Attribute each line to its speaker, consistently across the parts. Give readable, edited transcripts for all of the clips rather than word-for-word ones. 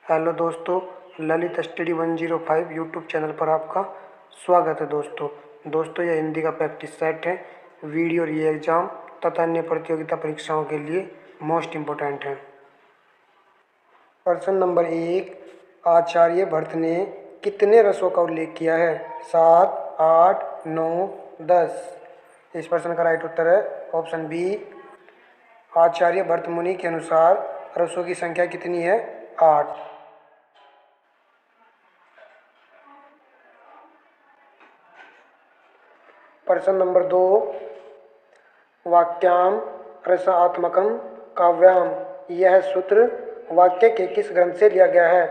Speaker 1: Hello दोस्तों, Lalit study 105 YouTube channel पर आपका स्वागत है। दोस्तों यह हिंदी का प्रैक्टिस सेट है। वीडियो री एग्ज़ाम तथा अन्य प्रतियोगिता परीक्षाओं के लिए मोस्ट इम्पोर्टेंट है। प्रश्न नंबर 1, आचार्य भट्ट ने कितने रसों का उल्लेख किया है? 7, 8, 9, 10। इस प्रश्न का राइट उत्तर है ऑप्शन बी। आचार्य भट्ट मुनि के अनुसार रसों की संख्या कितनी है? 8। प्रश्न नंबर 2, वाक्याम रसात्मकम काव्याम, यह सूत्र वाक्य के किस ग्रंथ से लिया गया है?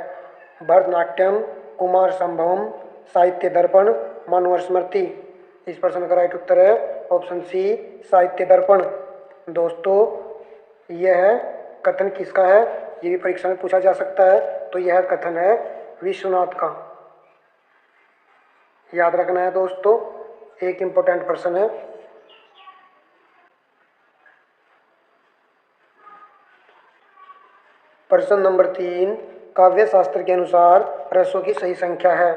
Speaker 1: भरतनाट्यम, कुमार संभवम, साहित्य दर्पण, मनुस्मृति। इस प्रश्न का राइट उत्तर है ऑप्शन सी, साहित्य दर्पण। दोस्तों यह कथन किसका है? ये भी परीक्षा में पूछा जा सकता है। तो यह कथन है विश्वनाथ का। याद रखना है दोस्तों, एक इम्पोर्टेंट प्रश्न है। प्रश्न नंबर 3, काव्य शास्त्र के अनुसार रसों की सही संख्या है?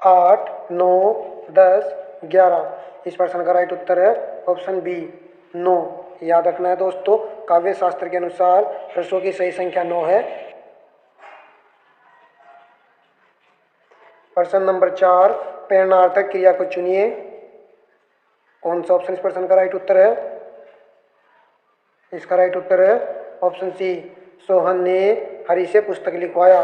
Speaker 1: 8, 9, 10, 11। इस प्रश्न का राइट उत्तर है ऑप्शन बी, 9। याद रखना है दोस्तों, काव्य शास्त्र के अनुसार रसों की सही संख्या 9 है। प्रश्न नंबर 4, प्रेरणार्थक क्रिया को चुनिए। कौन सा ऑप्शन इस प्रश्न का राइट उत्तर है? इसका राइट उत्तर है ऑप्शन सी, सोहन ने हरि से पुस्तक लिखवाया।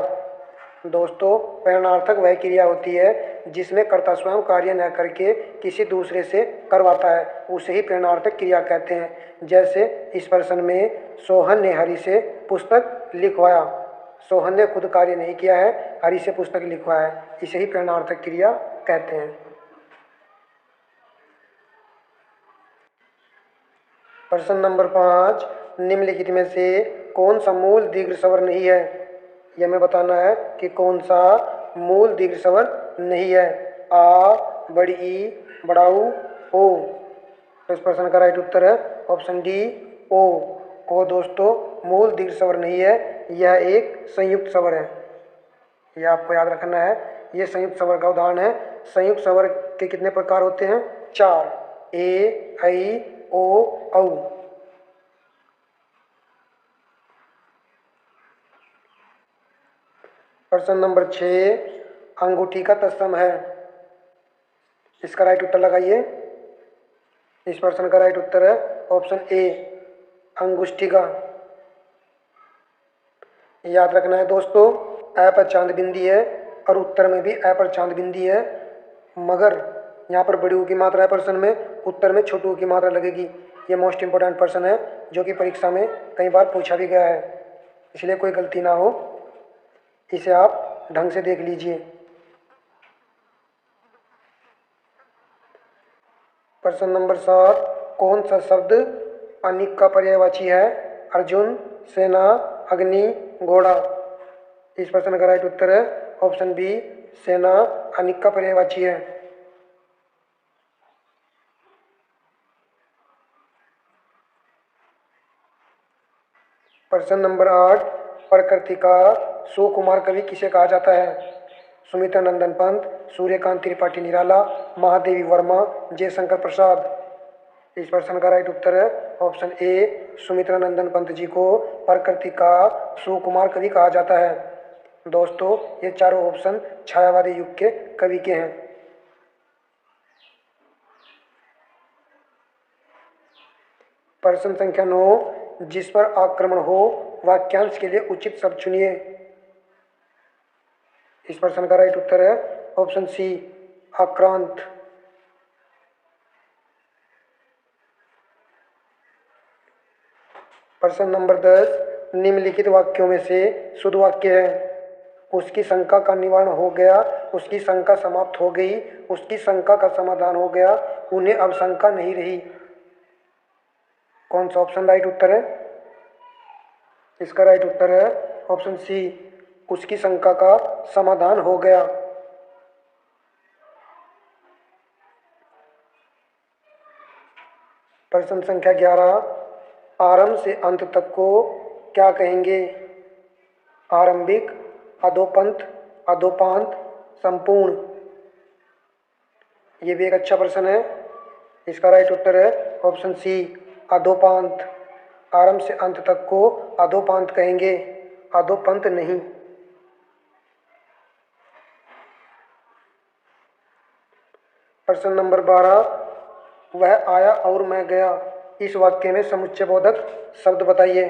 Speaker 1: दोस्तों प्रेरणार्थक वह क्रिया होती है जिसमें कर्ता स्वयं कार्य न करके किसी दूसरे से करवाता है, उसे ही प्रेरणार्थक क्रिया कहते हैं। जैसे इस प्रश्न में सोहन ने हरि से पुस्तक लिखवाया। सोहन ने खुद कार्य नहीं किया है, हरि से पुस्तक लिखवाया है, इसे ही प्रेरणार्थक क्रिया कहते हैं। प्रश्न नंबर 5, निम्नलिखित में से कौन सा मूल दीर्घ स्वर नहीं है? यह हमें बताना है कि कौन सा मूल दीर्घ स्वर नहीं है। आ, बड़ी ई, बड़ाऊ, ओ। तो इस प्रश्न का राइट उत्तर है ऑप्शन डी, ओ दोस्तों मूल दीर्घ स्वर नहीं है, यह एक संयुक्त स्वर है। यह आपको याद रखना है, यह संयुक्त स्वर का उदाहरण है। संयुक्त स्वर के कितने प्रकार होते हैं? 4, ए, ऐ, ओ, औ। प्रश्न नंबर 6, अंगूठी का तत्सम है। इसका राइट उत्तर लगाइए। इस प्रश्न का राइट उत्तर है ऑप्शन ए, अंगुष्ठी का। याद रखना है दोस्तों, अ पर चांद बिंदी है और उत्तर में भी अ पर चांद बिंदी है, मगर यहाँ पर बड़ी ऊ की मात्रा है प्रश्न में, उत्तर में छोटी ऊ की मात्रा लगेगी। ये मोस्ट इंपोर्टेंट प्रश्न है जो कि परीक्षा में कई बार पूछा भी गया है, इसलिए कोई गलती ना हो, इसे आप ढंग से देख लीजिए। प्रश्न नंबर 7, कौन सा शब्द अनिक का पर्यायवाची है? अर्जुन, सेना, अग्नि, घोड़ा। इस प्रश्न का राइट उत्तर है ऑप्शन बी, सेना अनिक का पर्यायवाची है। प्रश्न नंबर 8, प्रकृति का सुकुमार कवि किसे कहा जाता है? सुमित्रा नंदन पंत, सूर्यकांत त्रिपाठी निराला, महादेवी वर्मा, जयशंकर प्रसाद। इस प्रश्न का राइट उत्तर है ऑप्शन ए, सुमित्रा नंदन पंत जी को प्रकृति का सुकुमार कवि कहा जाता है। दोस्तों ये चारों ऑप्शन छायावादी युग के कवि के हैं। प्रश्न संख्या 9, जिस पर आक्रमण हो वाक्यांश के लिए उचित शब्द चुनिए। इस प्रश्न का राइट उत्तर है ऑप्शन सी, आक्रांत। प्रश्न नंबर 10, निम्नलिखित वाक्यों में से शुद्ध वाक्य है? उसकी शंका का निवारण हो गया, उसकी शंका समाप्त हो गई, उसकी शंका का समाधान हो गया, उन्हें अब शंका नहीं रही। कौन सा ऑप्शन राइट उत्तर है? इसका राइट उत्तर है ऑप्शन सी, उसकी शंका का समाधान हो गया। प्रश्न संख्या 11, आरंभ से अंत तक को क्या कहेंगे? आरंभिक, अधोपंथ, अधोपांत, संपूर्ण। ये भी एक अच्छा प्रश्न है। इसका राइट उत्तर है ऑप्शन सी, अधोपांत। आरंभ से अंत तक को अधोपांत कहेंगे, अधोपंथ नहीं। प्रश्न नंबर 12, वह आया और मैं गया, इस वाक्य में समुच्चय बोधक शब्द बताइए।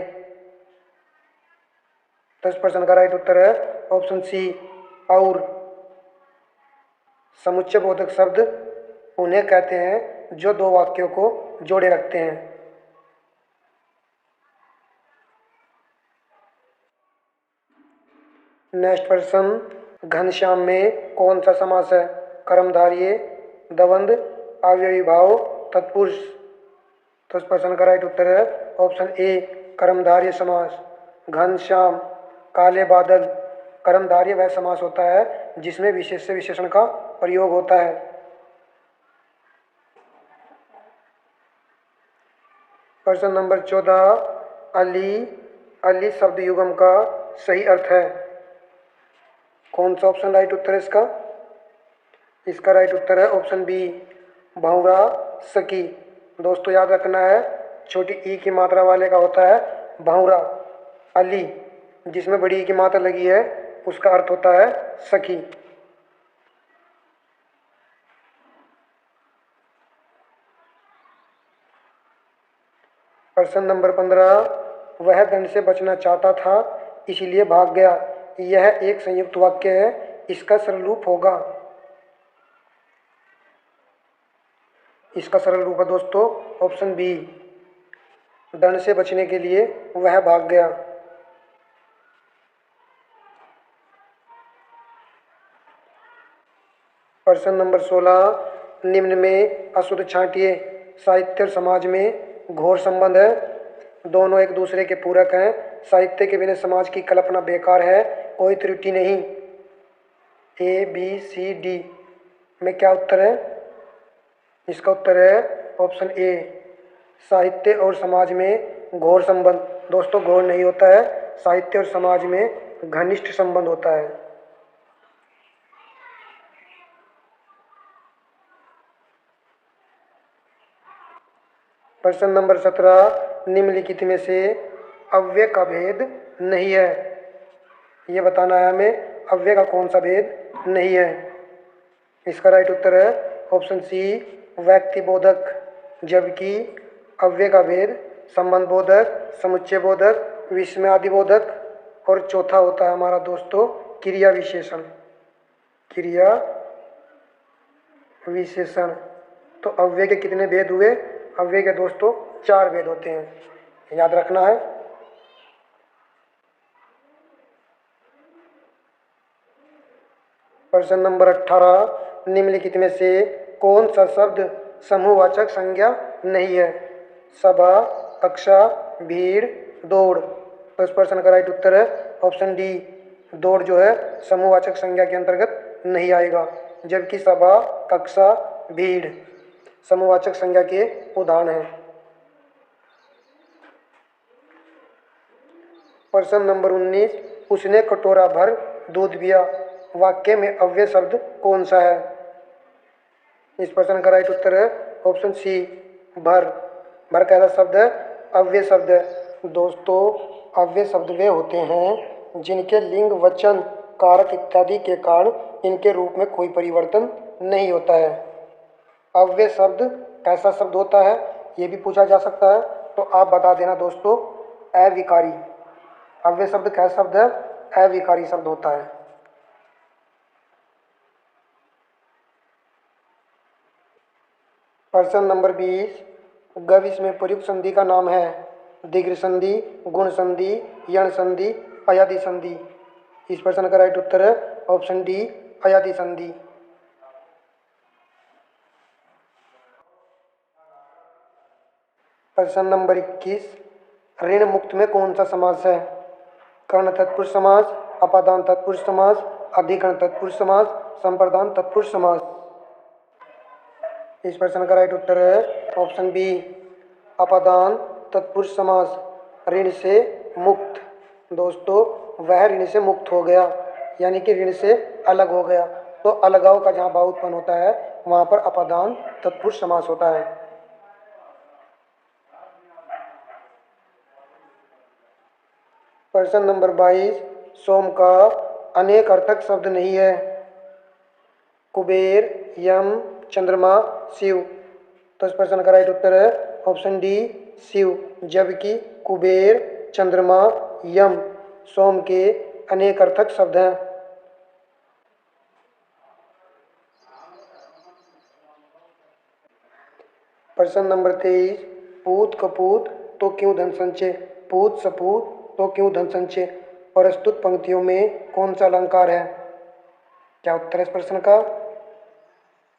Speaker 1: तो इस प्रश्न का राइट उत्तर है ऑप्शन सी, और। समुच्चय बोधक शब्द उन्हें कहते हैं जो दो वाक्यों को जोड़े रखते हैं। नेक्स्ट प्रश्न, घनश्याम में कौन सा समास है? कर्मधारय, दवंद, अव्ययी भाव, तत्पुरुष। तो इस प्रश्न का राइट उत्तर है ऑप्शन ए, कर्मधारय समास। घनश्याम, काले बादल। कर्मधारय वह समास होता है जिसमें विशेष्य विशेषण का प्रयोग होता है। प्रश्न नंबर 14, अली, अली शब्द युग्म का सही अर्थ है। कौन सा ऑप्शन राइट उत्तर है इसका? इसका राइट उत्तर है ऑप्शन बी, भंवरा सकी। दोस्तों याद रखना है, छोटी ई की मात्रा वाले का होता है भंवरा। अली, जिसमें बड़ी ई की मात्रा लगी है, उसका अर्थ होता है सखी। प्रश्न नंबर 15, वह दंड से बचना चाहता था इसीलिए भाग गया, यह एक संयुक्त वाक्य है, इसका सरल रूप होगा। इसका सरल रूप है दोस्तों ऑप्शन बी, दंड से बचने के लिए वह भाग गया। प्रश्न नंबर 16, निम्न में अशुद्ध छांटिए। साहित्य और समाज में घोर संबंध है, दोनों एक दूसरे के पूरक हैं। साहित्य के बिना समाज की कल्पना बेकार है, कोई त्रुटि नहीं। ए बी सी डी में क्या उत्तर है? इसका उत्तर है ऑप्शन ए, साहित्य और समाज में घोर संबंध। दोस्तों घोर नहीं होता है, साहित्य और समाज में घनिष्ठ संबंध होता है। प्रश्न नंबर 17, निम्नलिखित में से अव्यय का भेद नहीं है। ये बताना है हमें, अव्यय का कौन सा भेद नहीं है। इसका राइट उत्तर है ऑप्शन सी, व्यक्ति बोधक। जबकि अव्यय का भेद संबंध बोधक, समुच्चय बोधक, विस्मयादि बोधक और चौथा होता है हमारा दोस्तों क्रिया विशेषण। क्रिया विशेषण। तो अव्यय के कितने भेद हुए? अव्यय के दोस्तों 4 भेद होते हैं, याद रखना है। प्रश्न नंबर 18, निम्नलिखित में से कौन सा शब्द समूहवाचक संज्ञा नहीं है? सभा, कक्षा, भीड़, दौड़। तो इस प्रश्न का राइट उत्तर है ऑप्शन डी, दौड़ जो है समूहवाचक संज्ञा के अंतर्गत नहीं आएगा, जबकि सभा, कक्षा, भीड़ समूहवाचक संज्ञा के उदाहरण हैं। प्रश्न नंबर 19, उसने कटोरा भर दूध पिया, वाक्य में अव्यय शब्द कौन सा है? इस प्रश्न का राइट उत्तर है ऑप्शन सी, भर। भर कैसा शब्द है? अव्यय शब्द है। दोस्तों अव्यय शब्द वे होते हैं जिनके लिंग, वचन, कारक इत्यादि के कारण इनके रूप में कोई परिवर्तन नहीं होता है। अव्यय शब्द कैसा शब्द होता है ये भी पूछा जा सकता है, तो आप बता देना दोस्तों, अविकारी। अव्यय शब्द कैसा शब्द है? अविकारी शब्द होता है। प्रश्न नंबर 20, गविश में प्रयुक्त संधि का नाम है? दीर्घ संधि, गुण संधि, यण संधि, अयादि संधि। इस प्रश्न का राइट उत्तर है ऑप्शन डी, अयादि संधि। प्रश्न नंबर 21, ऋण मुक्त में कौन सा समास है? कर्ण तत्पुरुष समास, अपादान तत्पुरुष समास, अधिकरण तत्पुरुष समास, संप्रदान तत्पुरुष समास। इस प्रश्न का राइट उत्तर है ऑप्शन बी, अपादान तत्पुरुष समास। ऋण से मुक्त। दोस्तों वह ऋण से मुक्त हो गया, यानी कि ऋण से अलग हो गया। तो अलगाव का जहाँ भाव उत्पन्न होता है वहाँ पर अपादान तत्पुरुष समास होता है। प्रश्न नंबर 22, सोम का अनेक अर्थक शब्द नहीं है। कुबेर, यम, चंद्रमा, शिव। तो इस प्रश्न का राइट उत्तर है ऑप्शन डी शिव, जबकि कुबेर, चंद्रमा, यम, सोम के अनेक अर्थक शब्द हैं। प्रश्न नंबर 23, पूत कपूत तो क्यों धन संचय, पूत सपूत तो क्यों धन संचय। प्रस्तुत पंक्तियों में कौन सा अलंकार है? क्या उत्तर है इस प्रश्न का?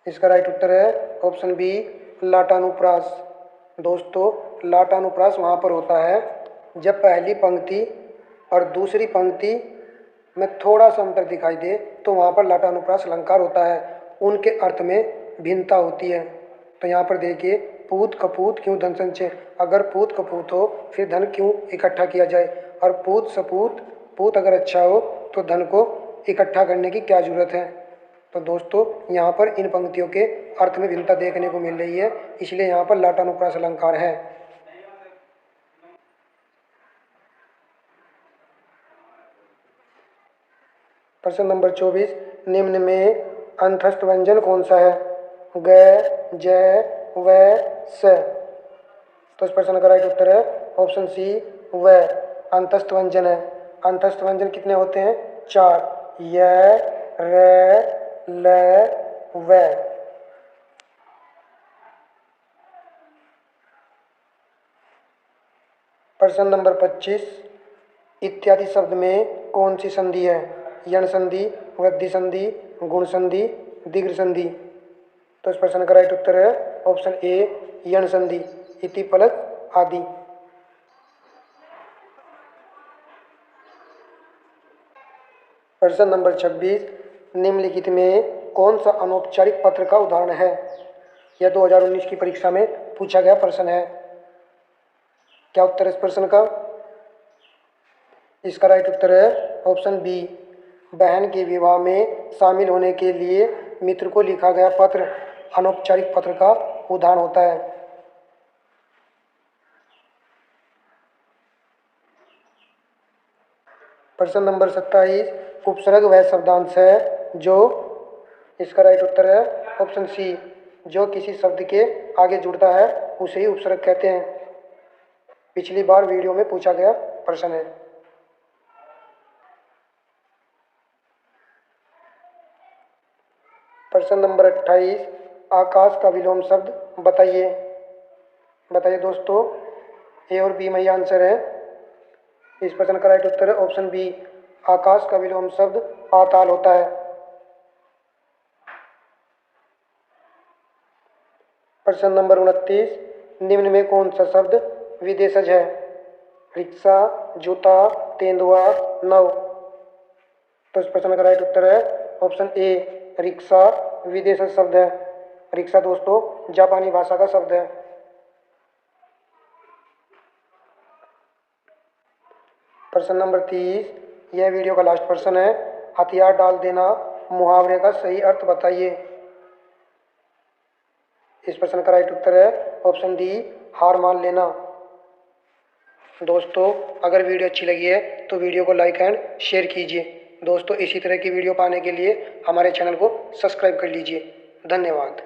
Speaker 1: इसका राइट उत्तर है ऑप्शन बी लाटानुप्रास। दोस्तों, लाटानुप्रास वहाँ पर होता है जब पहली पंक्ति और दूसरी पंक्ति में थोड़ा सा अंतर दिखाई दे तो वहाँ पर लाटानुप्रास अलंकार होता है, उनके अर्थ में भिन्नता होती है। तो यहाँ पर देखिए, पूत कपूत क्यों धन संचय, अगर पूत कपूत हो फिर धन क्यों इकट्ठा किया जाए, और पूत सपूत, पूत अगर अच्छा हो तो धन को इकट्ठा करने की क्या जरूरत है। तो दोस्तों, यहाँ पर इन पंक्तियों के अर्थ में भिन्नता देखने को मिल रही है, इसलिए यहाँ पर लाटानुप्रास अलंकार है। प्रश्न नंबर 24, निम्न में अंतस्थ व्यंजन कौन सा है? ग, ज, व, स। तो इस प्रश्न का राइट उत्तर है ऑप्शन सी व, अंतस्थ व्यंजन है। अंतस्थ व्यंजन कितने होते हैं? 4, य, र, ल, व। प्रश्न नंबर 25, इत्यादि शब्द में कौन सी संधि है? यण संधि, वृद्धि संधि, गुण संधि, दीर्घ संधि। तो इस प्रश्न का राइट उत्तर है ऑप्शन ए यण संधि, इति फलत आदि। प्रश्न नंबर 26, निम्नलिखित में कौन सा अनौपचारिक पत्र का उदाहरण है? यह 2019 की परीक्षा में पूछा गया प्रश्न है। क्या उत्तर है इस प्रश्न का? इसका राइट उत्तर है ऑप्शन बी, बहन के विवाह में शामिल होने के लिए मित्र को लिखा गया पत्र अनौपचारिक पत्र का उदाहरण होता है। प्रश्न नंबर 27, उपसर्ग वह शब्दांश है जो, इसका राइट उत्तर है ऑप्शन सी, जो किसी शब्द के आगे जुड़ता है उसे ही उपसर्ग कहते हैं। पिछली बार वीडियो में पूछा गया प्रश्न है। प्रश्न नंबर 28, आकाश का विलोम शब्द बताइए। बताइए दोस्तों, ए और बी में ही आंसर है। इस प्रश्न का राइट उत्तर है ऑप्शन बी, आकाश का विलोम शब्द पाताल होता है। प्रश्न नंबर 29, निम्न में कौन सा शब्द विदेशज है? रिक्शा, जूता, तेंदुआ, नव। तो इस प्रश्न का राइट उत्तर है ऑप्शन ए, रिक्शा विदेशज शब्द है। रिक्शा दोस्तों जापानी भाषा का शब्द है। प्रश्न नंबर 30, यह वीडियो का लास्ट प्रश्न है। हथियार डाल देना मुहावरे का सही अर्थ बताइए। इस प्रश्न का राइट उत्तर है ऑप्शन डी, हार मान लेना। दोस्तों, अगर वीडियो अच्छी लगी है तो वीडियो को लाइक एंड शेयर कीजिए। दोस्तों, इसी तरह की वीडियो पाने के लिए हमारे चैनल को सब्सक्राइब कर लीजिए। धन्यवाद।